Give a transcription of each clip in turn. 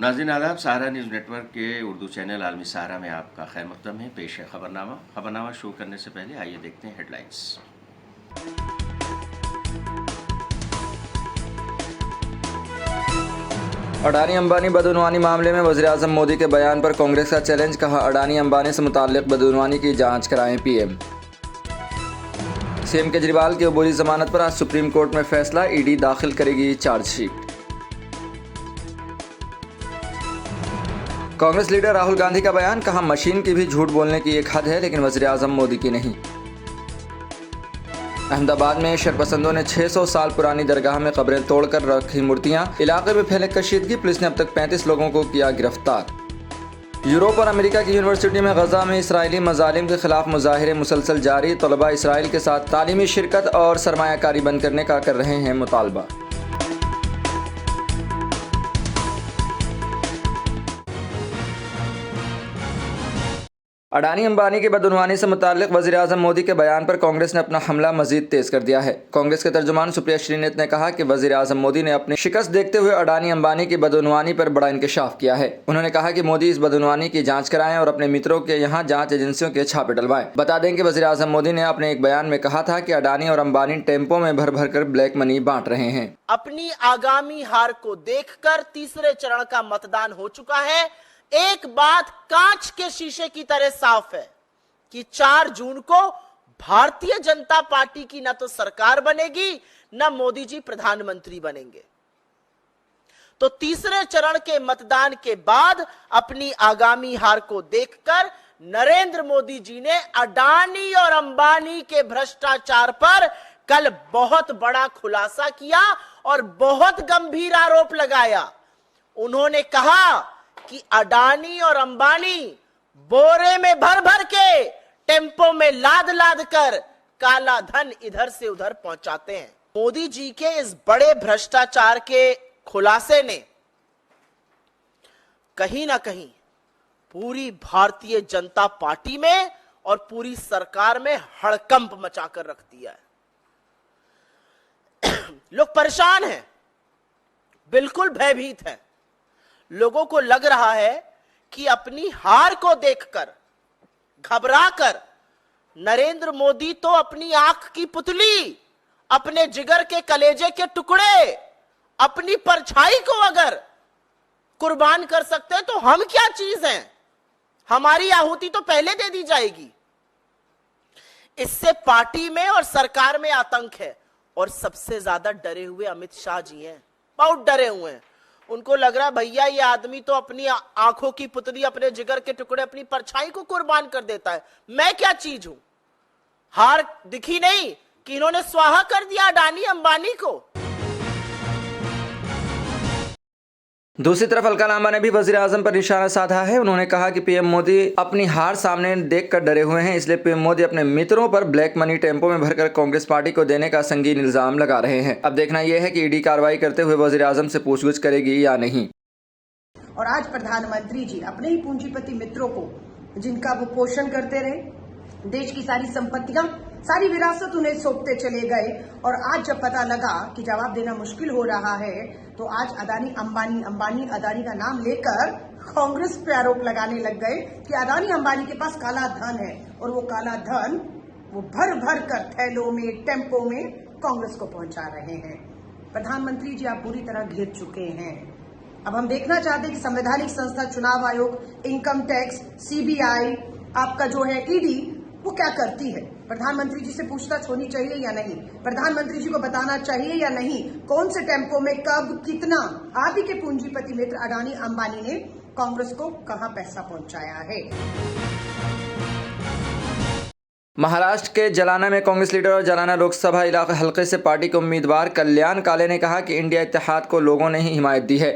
नाज़रीन आदाब, सहारा news network के उर्दू चैनल आलमी सहारा में आपका खैर मक़दम है। पेश है खबरनामा शुरू करने से पहले आइए देखते हैं हेडलाइंस। अडानी अंबानी बदउनवानी मामले में वज़ीर-ए-आज़म मोदी के बयान पर कांग्रेस का चैलेंज, कहा अडानी अंबानी से मुताल्लिक़ बदउनवानी की जांच कराएं पीएम। सीएम केजरीवाल की अबूरी जमानत पर आज सुप्रीम कोर्ट में फैसला, ईडी दाखिल करेगी चार्जशीट। कांग्रेस लीडर राहुल गांधी का बयान, कहा मशीन की भी झूठ बोलने की एक हद है लेकिन वज़ीर-ए-आज़म मोदी की नहीं। अहमदाबाद में शरपसंदों ने 600 साल पुरानी दरगाह में कब्रें तोड़कर रखी मूर्तियां, इलाके में फैले कशीदगी, पुलिस ने अब तक 35 लोगों को किया गिरफ्तार। यूरोप और अमेरिका की यूनिवर्सिटी में गजा में इसराइली मजालिम के खिलाफ मुजाहिरे मुसलसल जारी, तलबा इसराइल के साथ तालीमी शिरकत और सरमायाकारी बंद करने का कर रहे हैं मुतालबा। अडानी अंबानी के बदउनवानी से मुताल्लिक़ वज़ीर-ए-आज़म मोदी के बयान पर कांग्रेस ने अपना हमला मजीद तेज कर दिया है। कांग्रेस के तर्जुमान सुप्रिया श्रीनेत ने कहा कि वज़ीर-ए-आज़म मोदी ने अपनी शिकस्त देखते हुए अडानी अंबानी की बदउनवानी पर बड़ा इंकशाफ किया है। उन्होंने कहा कि मोदी इस बदउनवानी की जांच कराएं और अपने मित्रों के यहाँ जांच एजेंसियों के छापे डलवाएं। बता दें कि वज़ीर-ए-आज़म मोदी ने अपने एक बयान में कहा था कि अडानी और अंबानी टेम्पो में भर भर कर ब्लैक मनी बांट रहे हैं। अपनी आगामी हार को देखकर तीसरे चरण का मतदान हो चुका है। एक बात कांच के शीशे की तरह साफ है कि 4 जून को भारतीय जनता पार्टी की न तो सरकार बनेगी न मोदी जी प्रधानमंत्री बनेंगे। तो तीसरे चरण के मतदान के बाद अपनी आगामी हार को देखकर नरेंद्र मोदी जी ने अडानी और अंबानी के भ्रष्टाचार पर कल बहुत बड़ा खुलासा किया और बहुत गंभीर आरोप लगाया। उन्होंने कहा कि अडानी और अंबानी बोरे में भर भर के टेम्पो में लाद लाद कर काला धन इधर से उधर पहुंचाते हैं। मोदी जी के इस बड़े भ्रष्टाचार के खुलासे ने कहीं ना कहीं पूरी भारतीय जनता पार्टी में और पूरी सरकार में हड़कंप मचाकर रख दिया है। लोग परेशान हैं, बिल्कुल भयभीत हैं। लोगों को लग रहा है कि अपनी हार को देखकर घबराकर नरेंद्र मोदी तो अपनी आंख की पुतली, अपने जिगर के कलेजे के टुकड़े, अपनी परछाई को अगर कुर्बान कर सकते हैं तो हम क्या चीज हैं? हमारी आहुति तो पहले दे दी जाएगी। इससे पार्टी में और सरकार में आतंक है और सबसे ज्यादा डरे हुए अमित शाह जी हैं। बहुत डरे हुए हैं। उनको लग रहा है भैया ये आदमी तो अपनी आंखों की पुतली, अपने जिगर के टुकड़े, अपनी परछाई को कुर्बान कर देता है। मैं क्या चीज हूं? हार दिखी नहीं कि इन्होंने स्वाहा कर दिया अडानी अंबानी को। दूसरी तरफ अलका लांबा ने भी वज़ीर-ए-आज़म पर निशाना साधा है। उन्होंने कहा कि पीएम मोदी अपनी हार सामने देखकर डरे हुए हैं, इसलिए पीएम मोदी अपने मित्रों पर ब्लैक मनी टेम्पो में भरकर कांग्रेस पार्टी को देने का संगीन इल्जाम लगा रहे हैं। अब देखना यह है कि ईडी कार्रवाई करते हुए वज़ीर-ए-आज़म से पूछगछ करेगी या नहीं। और आज प्रधानमंत्री जी अपने ही पूंजीपति मित्रों को, जिनका वो पोषण करते रहे, देश की सारी संपत्तियां, सारी विरासत उन्हें सौंपते चले गए, और आज जब पता लगा कि जवाब देना मुश्किल हो रहा है तो आज अडानी अंबानी अडानी का नाम लेकर कांग्रेस पे आरोप लगाने लग गए कि अडानी अंबानी के पास काला धन है और वो काला धन वो भर भर कर थैलों में, टेम्पो में कांग्रेस को पहुंचा रहे हैं। प्रधानमंत्री जी, आप बुरी तरह घिर चुके हैं। अब हम देखना चाहते हैं कि संवैधानिक संस्था चुनाव आयोग, इनकम टैक्स, सीबीआई, आपका जो है ईडी, वो क्या करती है। प्रधानमंत्री जी से पूछताछ होनी चाहिए या नहीं? प्रधानमंत्री जी को बताना चाहिए या नहीं कौन से टेम्पो में कब कितना आदि के पूंजीपति मित्र अडानी अंबानी ने कांग्रेस को कहां पैसा पहुंचाया है। महाराष्ट्र के जालना में कांग्रेस लीडर और जालना लोकसभा इलाके हल्के से पार्टी के उम्मीदवार कल्याण काले ने कहा कि इंडिया इत्तेहाद को लोगों ने ही हिमायत दी है।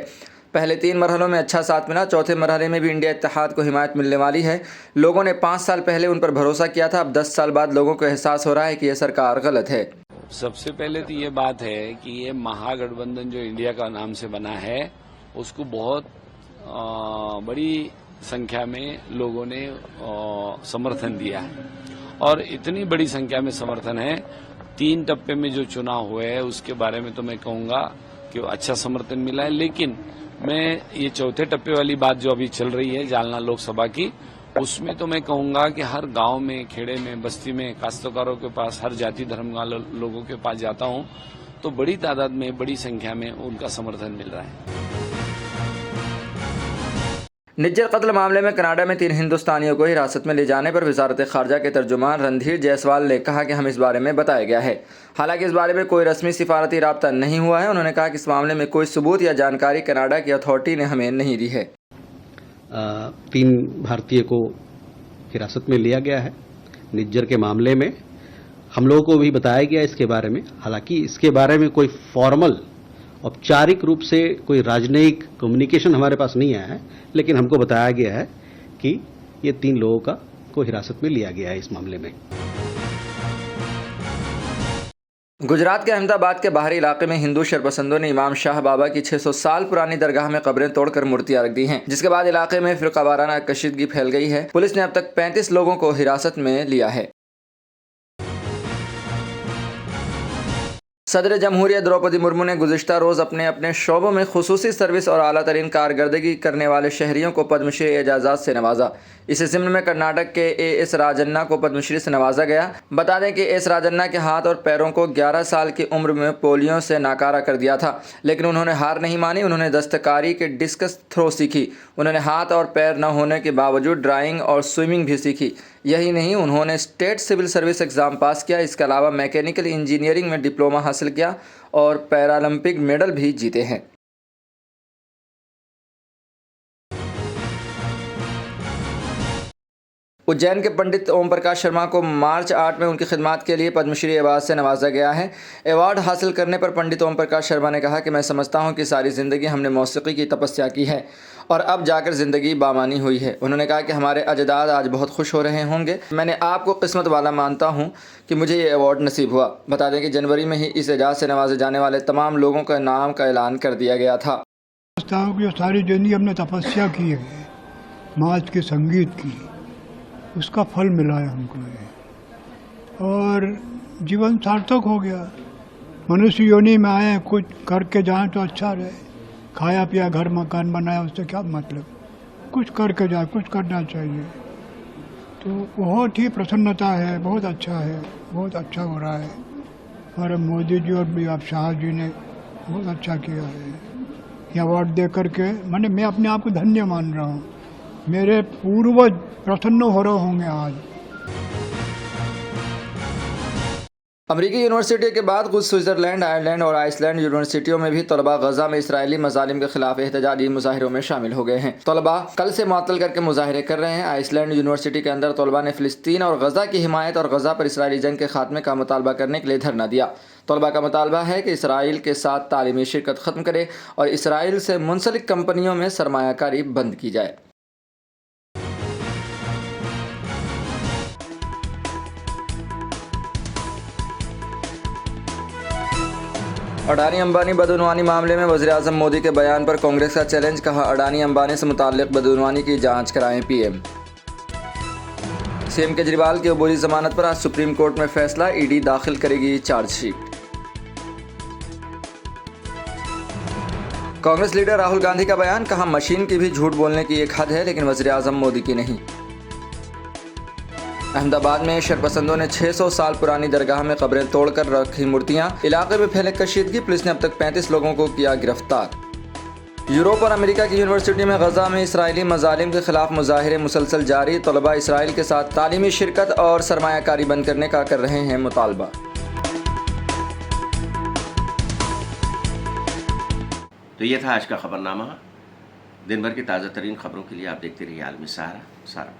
पहले 3 मरहलों में अच्छा साथ मिला, चौथे मरहले में भी इंडिया इत्तेहाद को हिमायत मिलने वाली है। लोगों ने 5 साल पहले उन पर भरोसा किया था, अब 10 साल बाद लोगों को एहसास हो रहा है कि यह सरकार गलत है। सबसे पहले तो ये बात है कि ये महागठबंधन जो इंडिया का नाम से बना है, उसको बहुत बड़ी संख्या में लोगों ने समर्थन दिया है और इतनी बड़ी संख्या में समर्थन है। 3 टप्पे में जो चुनाव हुए हैं उसके बारे में तो मैं कहूँगा कि अच्छा समर्थन मिला है, लेकिन मैं ये चौथे टप्पे वाली बात जो अभी चल रही है जालना लोकसभा की, उसमें तो मैं कहूंगा कि हर गांव में, खेड़े में, बस्ती में, काश्तकारों के पास, हर जाति धर्म वाले लोगों के पास जाता हूं तो बड़ी तादाद में, बड़ी संख्या में उनका समर्थन मिल रहा है। निज्जर कत्ल मामले में कनाडा में 3 हिंदुस्तानियों को हिरासत में ले जाने पर वजारत खारजा के तर्जुमान रणधीर जायसवाल ने कहा कि हम इस बारे में बताया गया है। हालांकि इस बारे में कोई रस्मी सिफारती राब्ता नहीं हुआ है। उन्होंने कहा कि इस मामले में कोई सबूत या जानकारी कनाडा की अथॉरिटी ने हमें नहीं दी है। 3 भारतीय को हिरासत में लिया गया है निज्जर के मामले में। हम लोगों को भी बताया गया इसके बारे में। हालांकि इसके बारे में कोई फॉर्मल औपचारिक रूप से कोई राजनयिक कम्युनिकेशन हमारे पास नहीं आया है, लेकिन हमको बताया गया है कि ये 3 लोगों को हिरासत में लिया गया है इस मामले में। गुजरात के अहमदाबाद के बाहरी इलाके में हिंदू शरपसंदों ने इमाम शाह बाबा की 600 साल पुरानी दरगाह में कब्रें तोड़कर मूर्तियां रख दी हैं, जिसके बाद इलाके में फिरकावाराना कशीदगी फैल गई है। पुलिस ने अब तक 35 लोगों को हिरासत में लिया है। सदर जमहूरियत द्रौपदी मुर्मू ने गुज़िश्ता रोज़ अपने अपने शोबों में खुसूसी सर्विस और आला तरीन कारकर्दगी करने वाले शहरियों को पद्मश्री एजाज़ात से नवाजा। इस ज़िम्न में कर्नाटक के एस राजन्ना को पद्मश्री से नवाजा गया। बता दें कि एस राजन्ना के हाथ और पैरों को 11 साल की उम्र में पोलियो से नाकारा कर दिया था, लेकिन उन्होंने हार नहीं मानी। उन्होंने दस्तकारी के डिस्कस थ्रो सीखी। उन्होंने हाथ और पैर न होने के बावजूद ड्राइंग और स्विमिंग भी सीखी। यही नहीं, उन्होंने state civil service exam pass किया। इसके अलावा मैकेनिकल इंजीनियरिंग में डिप्लोमा हासिल किया और पैरालंपिक मेडल भी जीते हैं। उज्जैन के पंडित ओम प्रकाश शर्मा को मार्च 8 में उनकी खिदमत के लिए पद्मश्री अवार्ड से नवाजा गया है। अवार्ड हासिल करने पर पंडित ओम प्रकाश शर्मा ने कहा कि मैं समझता हूं कि सारी ज़िंदगी हमने मौसीकी की तपस्या की है और अब जाकर ज़िंदगी बामानी हुई है। उन्होंने कहा कि हमारे अजदाद आज बहुत खुश हो रहे होंगे। मैंने आपको किस्मत वाला मानता हूं कि मुझे ये अवार्ड नसीब हुआ। बता दें कि जनवरी में ही इस एजाज़ से नवाजे जाने वाले तमाम लोगों का नाम का ऐलान कर दिया गया था। सारी जिंदगी हमने तपस्या की है, नाच के संगीत की, उसका फल मिला है हमको और जीवन सार्थक हो गया। मनुष्य योनि में आए, कुछ करके जाएं तो अच्छा रहे। खाया पिया, घर मकान बनाया, उससे क्या मतलब, कुछ करके जाए, कुछ करना चाहिए। तो बहुत ही प्रसन्नता है, बहुत अच्छा है, बहुत अच्छा हो रहा है। हमारे मोदी जी और भी आप शाह जी ने बहुत अच्छा किया है। ये अवार्ड दे करके मैं अपने आप को धन्य मान रहा हूँ। मेरे पूर्वज प्रसन्न हो रहे होंगे आज। अमरीकी यूनिवर्सिटी के बाद कुछ स्विट्ज़रलैंड, आयरलैंड और आइसलैंड यूनिवर्सिटियों में भी तलबा गजा में इसराइली मजालिम के खिलाफ एहतजाजी मुजाहिरों में शामिल हो गए हैं। तलबा कल से मुअत्तल करके मुजाहिरे कर रहे हैं। आइसलैंड यूनिवर्सिटी के अंदर तलबा ने फ़िलिस्तीन और गजा की हिमायत और गजा पर इसराइली जंग के खात्मे का मुतालबा करने के लिए धरना दिया। तलबा का मुतालबा है कि इसराइल के साथ तालीमी शिरकत ख़त्म करे और इसराइल से मुंसलिक कंपनियों में सरमायाकारी बंद की जाए। अडानी अंबानी बदउनवानी मामले में वज़ीर-ए-आज़म मोदी के बयान पर कांग्रेस का चैलेंज। कहा, अडानी अंबानी से मुताल्लिक़ बदउनवानी की जांच कराएं पीएम। सीएम केजरीवाल की अबूरी जमानत पर आज सुप्रीम कोर्ट में फैसला। ईडी दाखिल करेगी चार्जशीट। कांग्रेस लीडर राहुल गांधी का बयान। कहा, मशीन की भी झूठ बोलने की एक हद है, लेकिन वज़ीर-ए-आज़म मोदी की नहीं। अहमदाबाद में शरपसंदों ने 600 साल पुरानी दरगाह में कब्रें तोड़कर रखी मूर्तियां। इलाके में फैले कशीदगी। पुलिस ने अब तक 35 लोगों को किया गिरफ्तार। यूरोप और अमेरिका की यूनिवर्सिटी में गजा में इसराइली मजालिम के खिलाफ मुजाहिरे मुसलसल जारी। तलबा इसराइल के साथ तालीमी शिरकत और सरमायाकारी बंद करने का कर रहे हैं मुतालबा। तो ये था आज का खबरनामा। दिन भर की ताज़ा तरीन खबरों के लिए आप देखते रहिए आलमी सहारा।